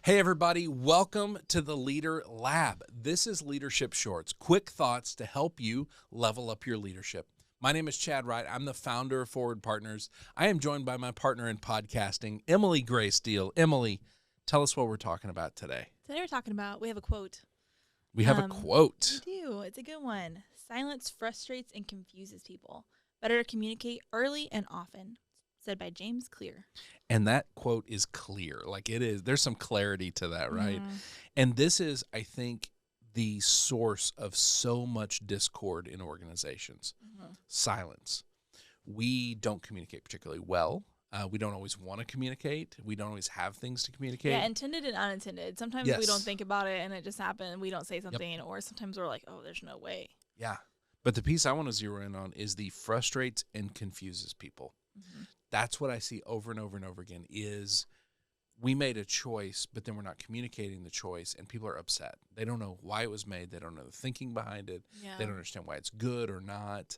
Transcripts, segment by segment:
Hey everybody, welcome to the Leader Lab. This is Leadership Shorts, quick thoughts to help you level up your leadership. My name is Chad Wright. I'm the founder of Forward Partners. I am joined by my partner in podcasting, Emily Gray Steele. Emily, tell us what we're talking about today. Today we have a quote. We have a quote. We do. It's a good one. Silence frustrates and confuses people. Better to communicate early and often. Said by James Clear. And that quote is clear. Like it is. There's some clarity to that, right? Mm-hmm. And this is, I think, the source of so much discord in organizations. Mm-hmm. Silence. We don't communicate particularly well. We don't always want to communicate. We don't always have things to communicate. Yeah, intended and unintended. Sometimes we don't think about it and it just happened. We don't say something, or sometimes we're like, oh, there's no way. Yeah. But the piece I want to zero in on is the frustrates and confuses people. Mm-hmm. That's what I see over and over and over again is we made a choice, but then we're not communicating the choice, and people are upset. They don't know why it was made. They don't know the thinking behind it. Yeah. They don't understand why it's good or not.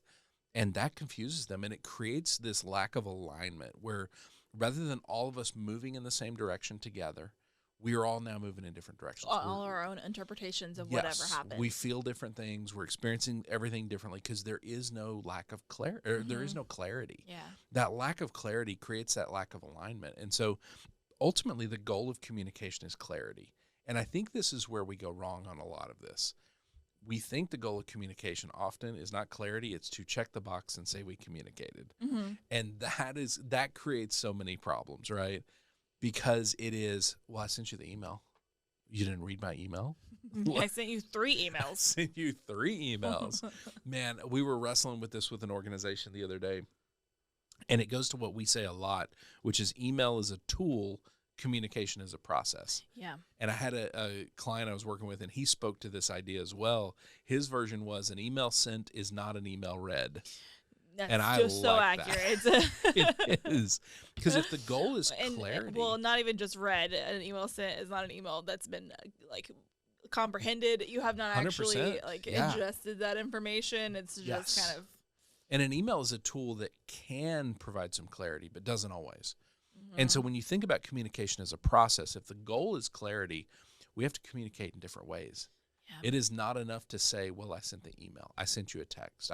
And that confuses them, and it creates this lack of alignment where rather than all of us moving in the same direction together, we are all now moving in different directions. All our own interpretations of whatever happened. We feel different things. We're experiencing everything differently because there is no lack of clarity, or there is no clarity. Yeah. That lack of clarity creates that lack of alignment. And so ultimately the goal of communication is clarity. And I think this is where we go wrong on a lot of this. We think the goal of communication often is not clarity, it's to check the box and say we communicated. Mm-hmm. And that creates so many problems, right? Because it is, well, I sent you the email. You didn't read my email? I sent you 3 emails. I sent you 3 emails. Man, we were wrestling with this with an organization the other day. And it goes to what we say a lot, which is email is a tool, communication is a process. Yeah. And I had a client I was working with, and he spoke to this idea as well. His version was an email sent is not an email read. That's and I just so like accurate. It is. Because if the goal is clarity. Well, not even just read. An email sent is not an email that's been comprehended. You have not actually 100%. ingested that information. It's just kind of. And an email is a tool that can provide some clarity, but doesn't always. Mm-hmm. And so when you think about communication as a process, if the goal is clarity, we have to communicate in different ways. Yeah. It is not enough to say, well, I sent the email. I sent you a text.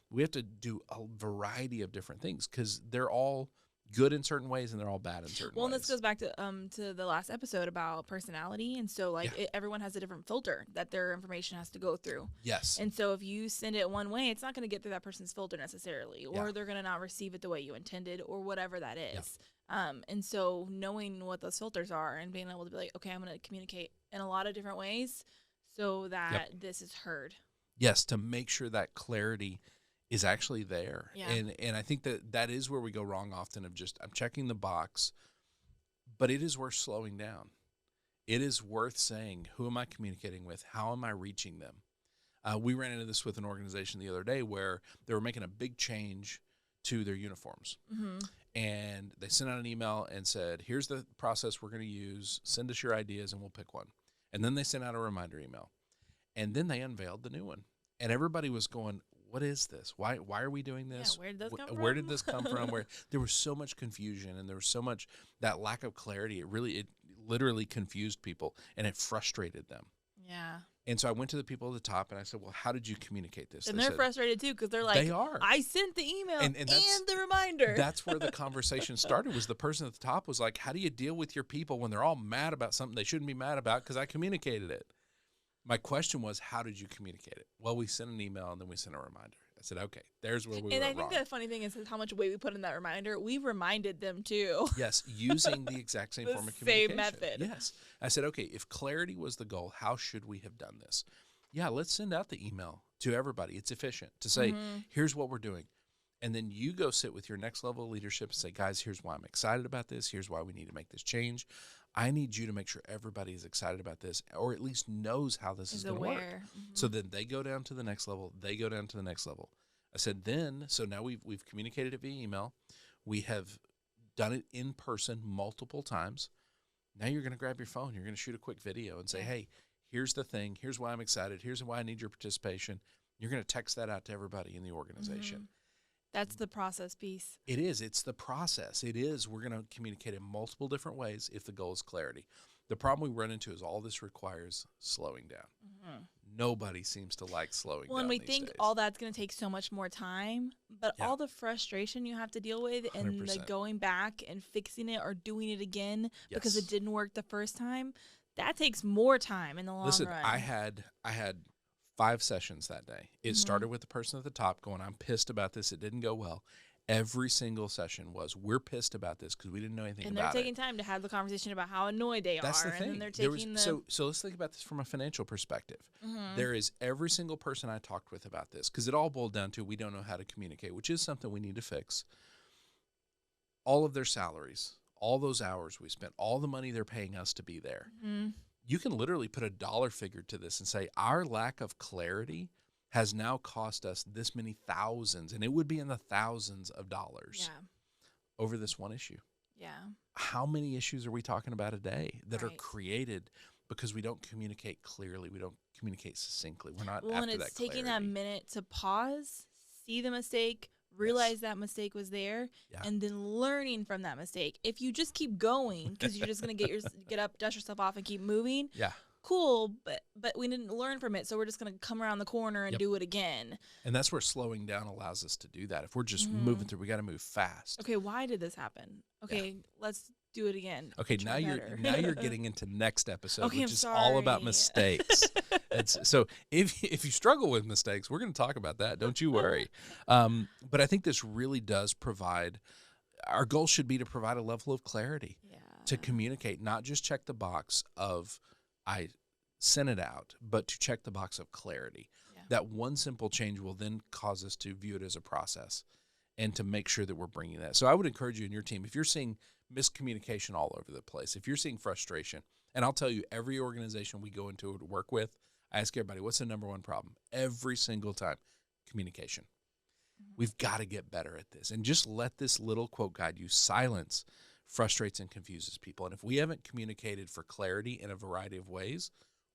We have to do a variety of different things because they're all good in certain ways and they're all bad in certain ways. Well, and this goes back to the last episode about personality. And so, everyone has a different filter that their information has to go through. Yes. And so if you send it one way, it's not going to get through that person's filter necessarily, or they're going to not receive it the way you intended, or whatever that is. Yeah. And so knowing what those filters are and being able to be like, okay, I'm going to communicate in a lot of different ways so that this is heard. Yes, to make sure that clarity is actually there. Yeah. And I think that is where we go wrong often of just, I'm checking the box, but it is worth slowing down. It is worth saying, who am I communicating with? How am I reaching them? We ran into this with an organization the other day where they were making a big change to their uniforms. Mm-hmm. And they sent out an email and said, here's the process we're going to use. Send us your ideas and we'll pick one. And then they sent out a reminder email. And then they unveiled the new one. And everybody was going, what is this? Why are we doing this? Yeah, where did this come from? Where did this come from? Where there was so much confusion and there was so much that lack of clarity. It literally confused people and it frustrated them. Yeah. And so I went to the people at the top and I said, well, how did you communicate this? And they're frustrated too because they're like, they are. I sent the email and the reminder. That's where the conversation started, was the person at the top was like, how do you deal with your people when they're all mad about something they shouldn't be mad about because I communicated it? My question was, how did you communicate it? Well, we sent an email and then we sent a reminder. I said, okay, there's where we were wrong. And I think the funny thing is how much weight we put in that reminder. We reminded them too. Yes, using the exact same form of communication. Same method. Yes. I said, okay, if clarity was the goal, how should we have done this? Yeah, let's send out the email to everybody. It's efficient to say, here's what we're doing. And then you go sit with your next level of leadership and say, guys, here's why I'm excited about this. Here's why we need to make this change. I need you to make sure everybody is excited about this, or at least knows how this is going to work. Mm-hmm. So then they go down to the next level. They go down to the next level. I said, so now we've communicated it via email. We have done it in person multiple times. Now you're going to grab your phone. You're going to shoot a quick video and say, hey, here's the thing. Here's why I'm excited. Here's why I need your participation. You're going to text that out to everybody in the organization. Mm-hmm. That's the process piece. It is. It's the process. It is. We're going to communicate in multiple different ways if the goal is clarity. The problem we run into is all this requires slowing down. Mm-hmm. Nobody seems to like slowing Well, down and we these think days. all that's going to take so much more time, but Yeah. all the frustration you have to deal with and the 100%. going back and fixing it or doing it again because Yes. it didn't work the first time, that takes more time in the long Listen, run. I had 5 sessions that day. It started with the person at the top going, I'm pissed about this. It didn't go well. Every single session was, we're pissed about this because we didn't know anything and they're about taking it. time to have the conversation about how annoyed they That's are. the thing. And then they're There was- taking so let's think about this from a financial perspective. Mhm. There is every single person I talked with about this, because it all boiled down to we don't know how to communicate, which is something we need to fix. All of their salaries, all those hours we spent, all the money they're paying us to be there. Mhm. You can literally put a dollar figure to this and say our lack of clarity has now cost us this many thousands, and it would be in the thousands of dollars Yeah. over this one issue. Yeah. How many issues are we talking about a day that are Right. created because we don't communicate clearly, we don't communicate succinctly, we're not Well, after and that it's taking that clarity. minute to pause, see the mistake, realize that mistake was there, Yeah. and then learning from that mistake. If you just keep going because you're just gonna get up, dust yourself off, and keep moving, Yeah. cool. But we didn't learn from it, so we're just gonna come around the corner and Yep. do it again. And that's where slowing down allows us to do that. If we're just Mhm. moving through, we got to move fast. Okay, why did this happen? Okay, let's do it again. Okay, Try now better. you're getting into next episode, Okay, which I'm is all about sorry. mistakes. So if you struggle with mistakes, we're going to talk about that. Don't you worry. But I think this really does provide. Our goal should be to provide a level of clarity Yeah. to communicate, not just check the box of I sent it out, but to check the box of clarity. Yeah. That one simple change will then cause us to view it as a process and to make sure that we're bringing that. So I would encourage you and your team, if you're seeing miscommunication all over the place, if you're seeing frustration, and I'll tell you, every organization we go into to work with, I ask everybody, what's the number one problem? Every single time, communication. We've got to get better at this. And just let this little quote guide you. Silence frustrates and confuses people. And if we haven't communicated for clarity in a variety of ways,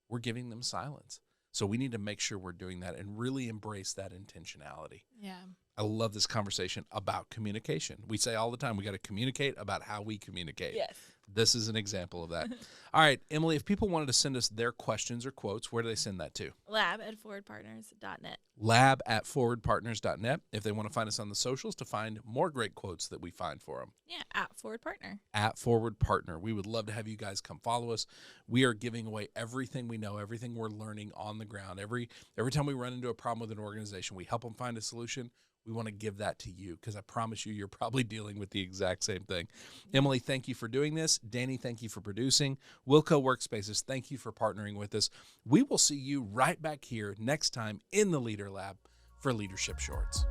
we're giving them silence. So we need to make sure we're doing that and really embrace that intentionality. Yeah. I love this conversation about communication. We say all the time, we got to communicate about how we communicate. Yes. This is an example of that. All right, Emily, if people wanted to send us their questions or quotes, where do they send that to? lab@forwardpartners.net. lab@forwardpartners.net. If they want to find us on the socials to find more great quotes that we find for them. Yeah, @forwardpartner. @forwardpartner. We would love to have you guys come follow us. We are giving away everything we know, everything we're learning on the ground. Every time we run into a problem with an organization, we help them find a solution. We want to give that to you because I promise you, you're probably dealing with the exact same thing. Emily, thank you for doing this. Danny, thank you for producing. Wilco Workspaces, thank you for partnering with us. We will see you right back here next time in the Leader Lab for Leadership Shorts.